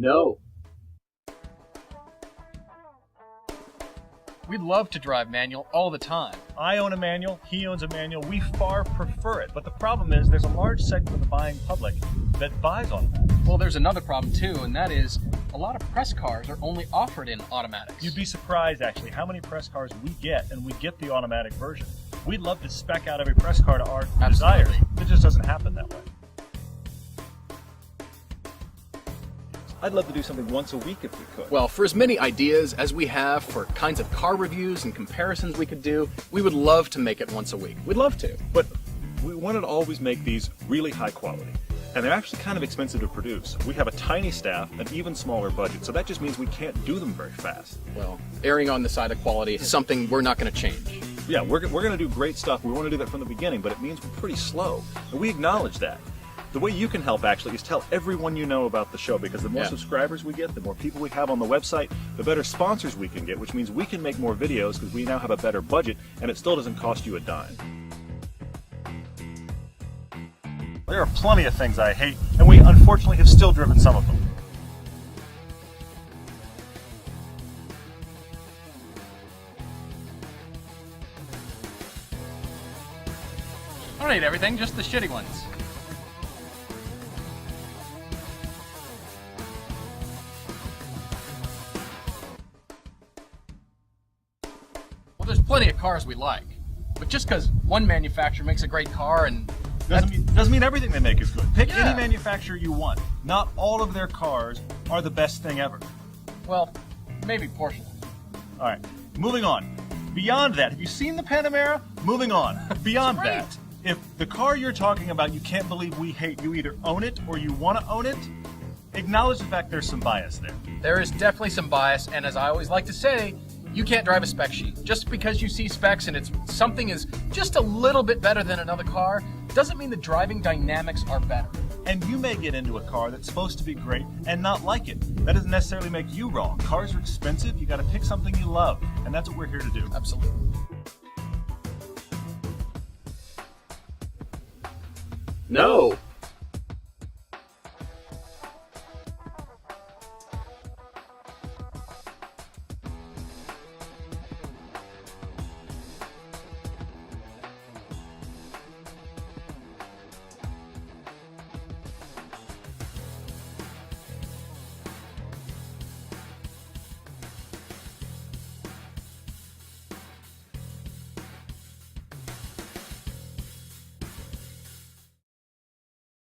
No. We'd love to drive manual all the time. I own a manual, he owns a manual, we far prefer it. But the problem is there's a large segment of the buying public that buys automatic. Well, there's another problem too, and that is a lot of press cars are only offered in automatics. You'd be surprised actually how many press cars we get, and we get the automatic version. We'd love to spec out every press car to our desires. It just doesn't happen that way. I'd love to do something once a week if we could. Well, for as many ideas as we have for kinds of car reviews and comparisons we could do, we would love to make it once a week. We'd love to. But we wanted to always make these really high quality. And they're actually kind of expensive to produce. We have a tiny staff, an even smaller budget, so that just means we can't do them very fast. Well, erring on the side of quality is something we're not going to change. Yeah, we're going to do great stuff. We want to do that from the beginning, but it means we're pretty slow. And we acknowledge that. The way you can help actually is tell everyone you know about the show, because the more subscribers we get, the more people we have on the website, the better sponsors we can get, which means we can make more videos because we now have a better budget and it still doesn't cost you a dime. There are plenty of things I hate, and we unfortunately have still driven some of them. I don't hate everything, just the shitty ones. Well, there's plenty of cars we like, but just because one manufacturer makes a great car and doesn't mean everything they make is good. Pick any manufacturer you want. Not all of their cars are the best thing ever. well, maybe portions. All right, moving on. Beyond that, have you seen the Panamera? Moving on. Beyond It's great. that, if the car you're talking about you can't believe we hate, you either own it or you want to own it, acknowledge the fact there's some bias there. There is definitely some bias, and as I always like to say, you can't drive a spec sheet. Just because you see specs and something is just a little bit better than another car, doesn't mean the driving dynamics are better. And you may get into a car that's supposed to be great and not like it. That doesn't necessarily make you wrong. Cars are expensive, you gotta pick something you love, and that's what we're here to do. Absolutely. No.